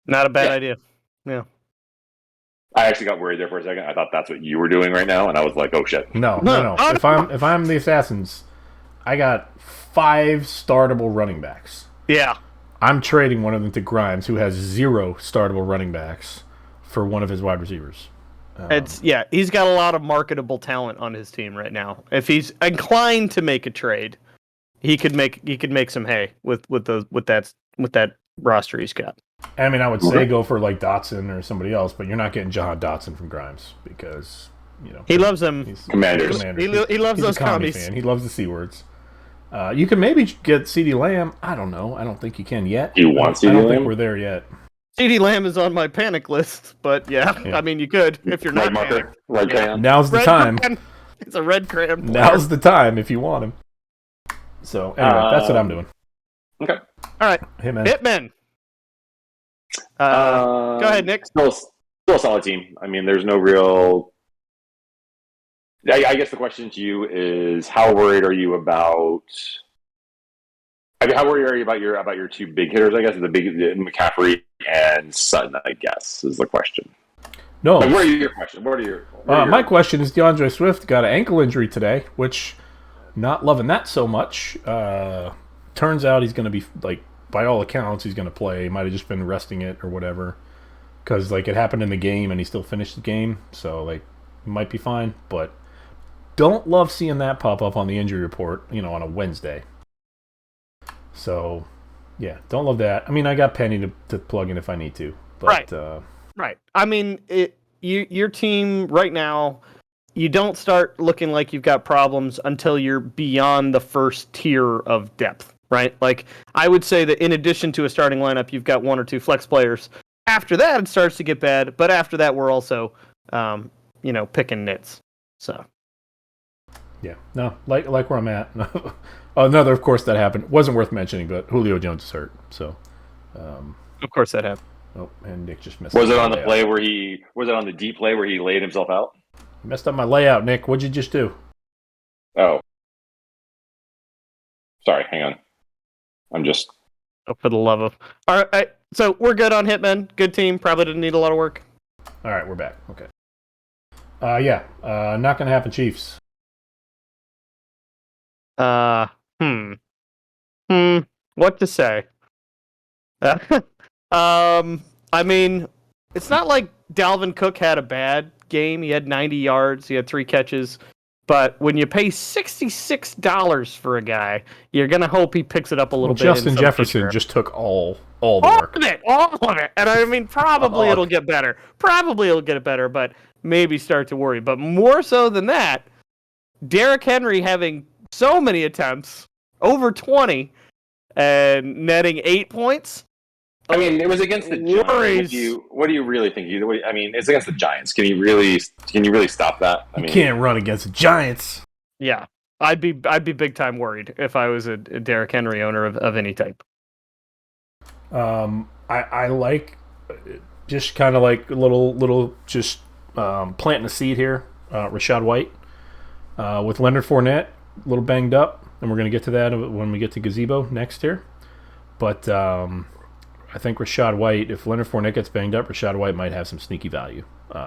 Not a bad idea. Yeah. I actually got worried there for a second. I thought that's what you were doing right now, and I was like, oh shit. No. If I'm the Assassins, I got 5 startable running backs. Yeah. I'm trading one of them to Grimes, who has 0 startable running backs, for one of his wide receivers. He's got a lot of marketable talent on his team right now. If he's inclined to make a trade, he could make some hay with that roster he's got. I would say go for like Dotson or somebody else, but you're not getting Jahan Dotson from Grimes because he loves them. He's Commanders. He loves those commies. Fan. He loves the C words. You can maybe get CeeDee Lamb. I don't know. I don't think you can yet. You want CeeDee Lamb? I don't Lamb? think we're there yet. CeeDee Lamb is on my panic list, but yeah. You could if you're not marker, red crayon. Now's the time. It's a red crayon. Now's the time if you want him. So anyway, that's what I'm doing. Okay. All right. Hitman. Go ahead, Nick. Still a solid team. There's no real. I guess the question to you is, how worried are you about? How worried are you about your 2 big hitters? I guess the McCaffrey and Sutton. I guess is the question. No. What are your questions? My question is, DeAndre Swift got an ankle injury today, which not loving that so much. Turns out he's going to be by all accounts, he's going to play. He might have just been resting it or whatever, because it happened in the game and he still finished the game, so he might be fine. But don't love seeing that pop up on the injury report, on a Wednesday. So, yeah, don't love that. I got Penny to plug in if I need to. But, right. Right. I mean, your team right now, you don't start looking like you've got problems until you're beyond the first tier of depth, right? Like, I would say that in addition to a starting lineup, you've got one or two flex players. After that, it starts to get bad, but after that, we're also, picking nits. So. Yeah, no, like where I'm at. Another, of course, that happened. Wasn't worth mentioning, but Julio Jones is hurt. So, Of course that happened. oh, and Nick just messed. Was up it my on the layout. play where he was it on the deep play where he laid himself out? You messed up my layout, Nick. What'd you just do? Oh, sorry. Hang on. I'm just. Oh, for the love of. All right, so we're good on Hitmen. Good team. Probably didn't need a lot of work. All right, we're back. Okay. Not gonna happen, Chiefs. What to say? I mean, it's not like Dalvin Cook had a bad game. He had 90 yards. He had 3 catches. But when you pay $66 for a guy, you're gonna hope he picks it up a little bit. Justin Jefferson just took all the work. All of it. And I mean, probably it'll get better. Probably it'll get better, but maybe start to worry. But more so than that, Derrick Henry having so many attempts, over 20, and netting 8 points. I mean, it was against the Worries. Giants. What do you really think? I mean, it's against the Giants. Can you really stop that? I You mean, can't run against the Giants. Yeah, I'd be big time worried if I was a Derrick Henry owner of any type. I like just kind of like a little just planting a seed here. Rachaad White with Leonard Fournette, a little banged up, and we're going to get to that when we get to Gazebo next here. But I think Rachaad White, if Leonard Fournette gets banged up, Rachaad White might have some sneaky value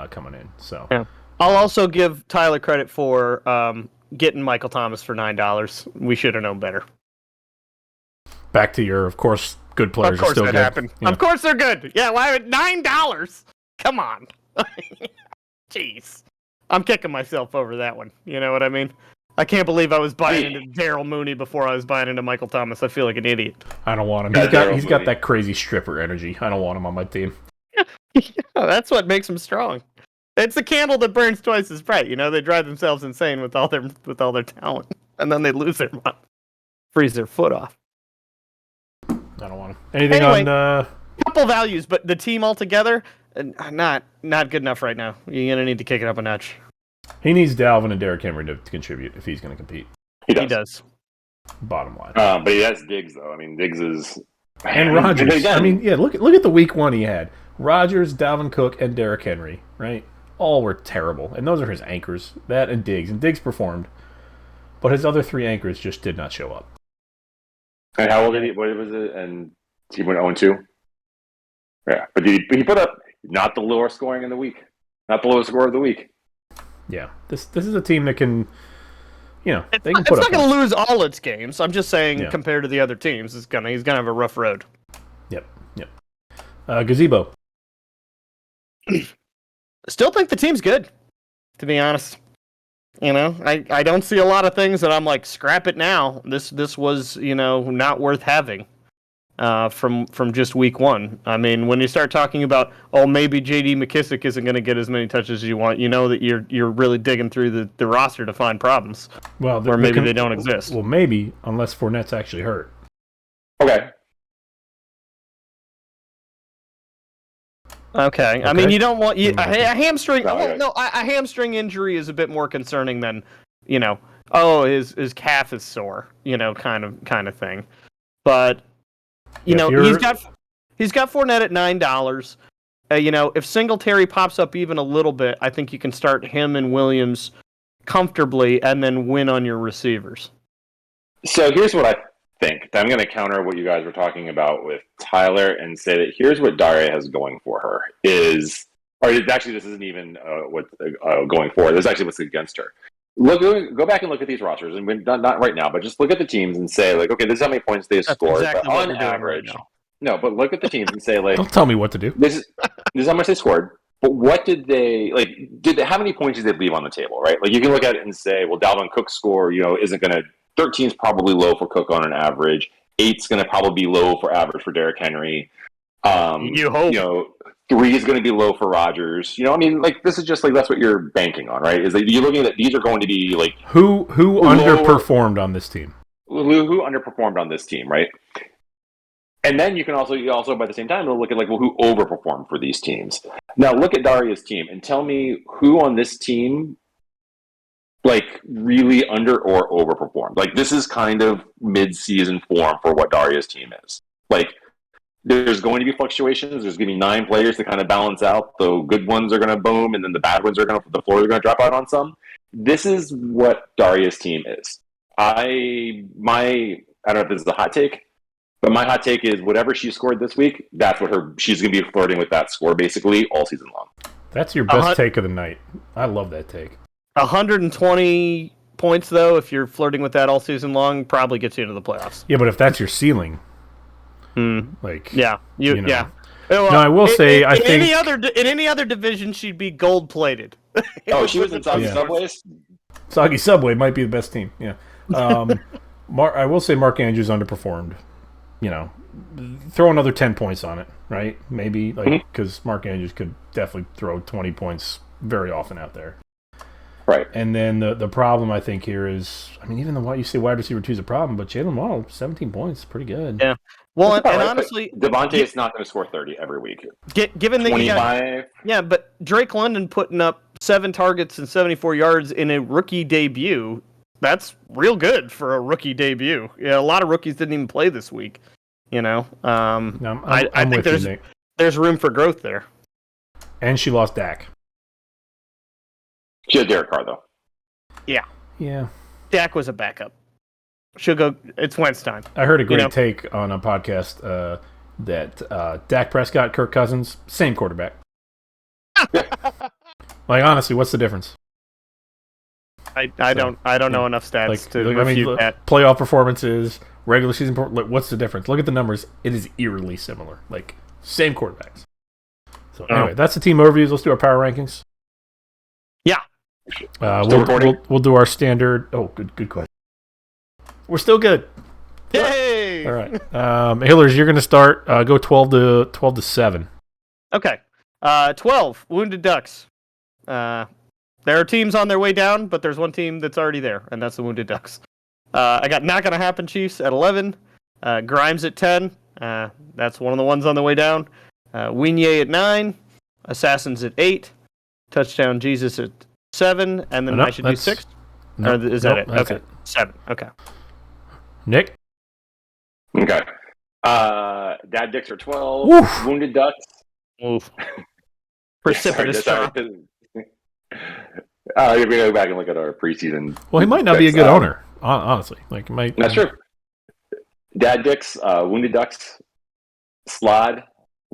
coming in. So yeah. I'll also give Tyler credit for getting Michael Thomas for $9. We should have known better. Back to your, of course, good players are still good. Happened. Yeah. Of course they're good. Yeah, why $9? Come on. Jeez. I'm kicking myself over that one. You know what I mean? I can't believe I was buying into Daryl Mooney before I was buying into Michael Thomas. I feel like an idiot. I don't want him. He's got that crazy stripper energy. I don't want him on my team. Yeah, that's what makes him strong. It's a candle that burns twice as bright. You know, they drive themselves insane with all their talent, and then they lose their mind, freeze their foot off. I don't want him. Anything on? Couple values, but the team altogether, not good enough right now. You're gonna need to kick it up a notch. He needs Dalvin and Derrick Henry to contribute if he's going to compete. He does. Bottom line. But he has Diggs though. I mean, Diggs is and Rodgers. I mean, yeah. Look at the week one he had. Rodgers, Dalvin Cook, and Derrick Henry. Right, all were terrible, and those are his anchors. That and Diggs performed, but his other 3 anchors just did not show up. And how old did he? What was it? And he went 0-2. Yeah, but he put up not the lowest scoring in the week, not the lowest score of the week. Yeah, this is a team that can, they can put it's up. Not going to lose all its games. I'm just saying, Yeah. compared to the other teams, he's gonna have a rough road. Yep. Gazebo. Still think the team's good, to be honest. You know, I don't see a lot of things that I'm like, scrap it now. This was, not worth having from just week one. I mean, when you start talking about, maybe J.D. McKissick isn't going to get as many touches as you want, you know that you're really digging through the roster to find problems. Well, or maybe they don't exist. Well, maybe, unless Fournette's actually hurt. Okay. Okay. I mean, you don't want a hamstring. No, No, a hamstring injury is a bit more concerning than, his calf is sore, kind of thing. But he's got Fournette at $9. If Singletary pops up even a little bit, I think you can start him and Williams comfortably, and then win on your receivers. So here's what I think. I'm going to counter what you guys were talking about with Tyler and say that here's what Daria has going for her this isn't even what's going for her. This is actually what's against her. Go back and look at these rosters, and not right now, but just look at the teams and say, like, okay, this is how many points they scored. Exactly but on average, no, but look at the teams and say, like, Don't tell me what to do. This is how much they scored. But what did they how many points did they leave on the table, right? Like, you can look at it and say, well, Dalvin Cook's score, isn't going to. 13's probably low for Cook on an average. 8's going to probably be low for average for Derrick Henry. You hope. 3 is going to be low for Rodgers. This is just like that's what you're banking on, right? Is that you're looking at these are going to be like who underperformed on this team? Who underperformed on this team, right? And then you also by the same time look at who overperformed for these teams. Now look at Daria's team and tell me who on this team really under or overperformed. This is kind of mid-season form for what Daria's team is. There's going to be fluctuations. There's going to be 9 players to kind of balance out. The good ones are going to boom, and then the bad ones the floors are going to drop out on some. This is what Daria's team is. I don't know if this is a hot take, but my hot take is whatever she scored this week, that's what she's going to be flirting with that score basically all season long. That's your best take of the night. I love that take. 120 points, though, if you're flirting with that all season long, probably gets you into the playoffs. Yeah, but if that's your ceiling, yeah. No, I will say, I think in any other division, she'd be gold plated. Oh, she was in Soggy Subways. Soggy Subway might be the best team. Yeah. I will say Mark Andrews underperformed. Throw another 10 points on it, right? Maybe because Mark Andrews could definitely throw 20 points very often out there. Right. And then the problem I think here is, even though you say wide receiver 2 is a problem, but Jalen Waddle, 17 points, pretty good. Yeah. Well, and honestly, Devontae is not going to score 30 every week. Given that 25. But Drake London putting up 7 targets and 74 yards in a rookie debut, that's real good for a rookie debut. Yeah, a lot of rookies didn't even play this week. I think there's room for growth there. And she lost Dak. She had Derek Carr, though. Yeah. Dak was a backup. She'll go. It's Wentz time. I heard a great take on a podcast that Dak Prescott, Kirk Cousins, same quarterback. Honestly, what's the difference? I don't know enough stats to refute that. Playoff performances, regular season. What's the difference? Look at the numbers. It is eerily similar. Same quarterbacks. So anyway, that's the team overviews. Let's do our power rankings. Yeah. We'll do our standard. Oh, good question. We're still good. Yay! All right. Hillers, you're going to start. Go 12 to 7. Okay. 12. Wounded Ducks. There are teams on their way down, but there's one team that's already there, and that's the Wounded Ducks. I got Not Gonna Happen Chiefs at 11. Grimes at 10. That's one of the ones on the way down. Winier at 9. Assassins at 8. Touchdown Jesus at 7. And then I should do 6? Or is that it? Okay. 7. Okay. Nick? Okay. Dad Dicks are 12. Oof. Wounded Ducks. Oof. Precipitous drop. You're going to go back and look at our preseason. Well, he might not be a good owner, honestly. That's true. Dad Dicks, Wounded Ducks, Slod,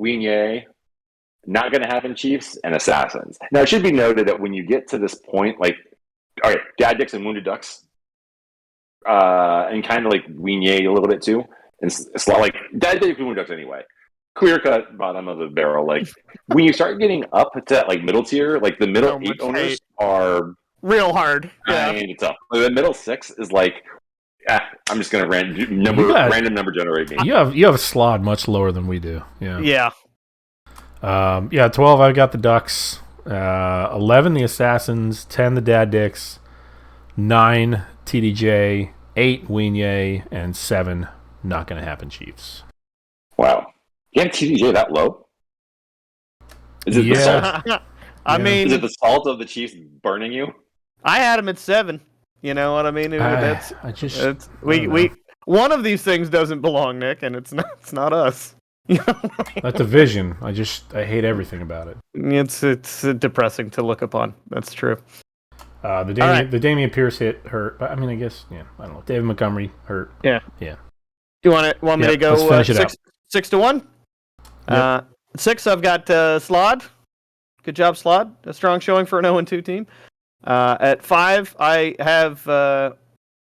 Winier, Not Gonna Happen Chiefs, and Assassins. Now, it should be noted that when you get to this point, Dad Dicks and Wounded Ducks, and kind of Winier a little bit too, and Slod, Dad Dicks and Wounded Ducks anyway. Clear cut bottom of the barrel. When you start getting up to that middle tier, the middle 8 owners are real hard. Yeah. Tough. The middle 6 is I'm just gonna random number generate me. You have a slot much lower than we do. Yeah. Yeah. 12. I got the Ducks. 11 the Assassins. 10 the Dad Dicks. 9 TDJ. 8 Winier, and 7 Not Gonna Happen Chiefs. Wow. You had TDJ that low? Is it the salt? Is it the salt of the Chiefs burning you? I had him at 7. You know what I mean? One of these things doesn't belong, Nick, and it's not us. That division, I hate everything about it. It's depressing to look upon. That's true. The Damian Pierce hit hurt. I guess I don't know. David Montgomery hurt. Yeah. Do you want me to go 6 to 1? Yep. 6, I've got Slod. Good job, Slod. A strong showing for an 0-2 team. At 5, I have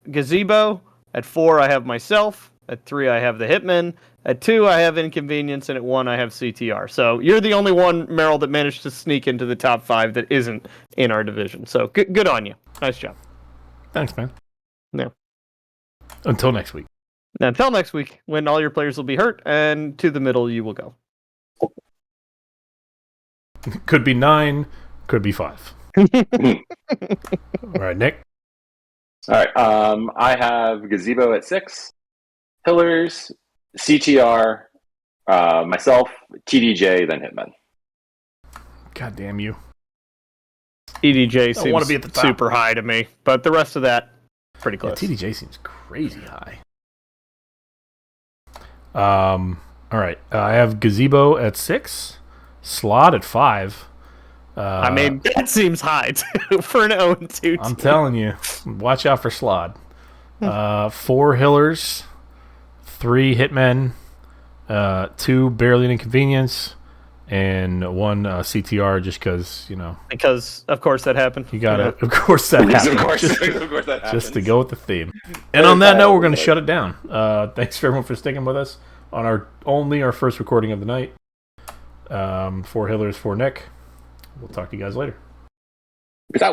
Gazebo. At 4, I have myself. At 3, I have the Hitman. At 2, I have Inconvenience. And at 1, I have CTR. So you're the only one, Merrill, that managed to sneak into the top 5 that isn't in our division. So good on you. Nice job. Thanks, man. No. Until next week. Until next week, when all your players will be hurt, and to the middle you will go. Could be 9, could be 5. All right, Nick. All right. I have Gazebo at 6, Pillars, CTR, myself, TDJ, then Hitman. God damn you. TDJ Don't wanna seems be at the top. super high to me, but the rest of that, pretty Yeah, close. TDJ seems crazy high. All right. I have Gazebo at 6, Slot at 5. I mean, that seems high too, for an 0-2 I'm team. telling you, watch out for Slod. 4 Hillers, 3 Hitmen, 2 Barely an Inconvenience, and 1 CTR just because, Because, of course, that happened. you got to, of course that Yes, happened. of course, Just, of course that happens. just to go with the theme. And on that note, we're going to shut it down. Thanks for everyone for sticking with us on our first recording of the night. 4 Hillers, 4 Nick. We'll talk to you guys later. Peace out.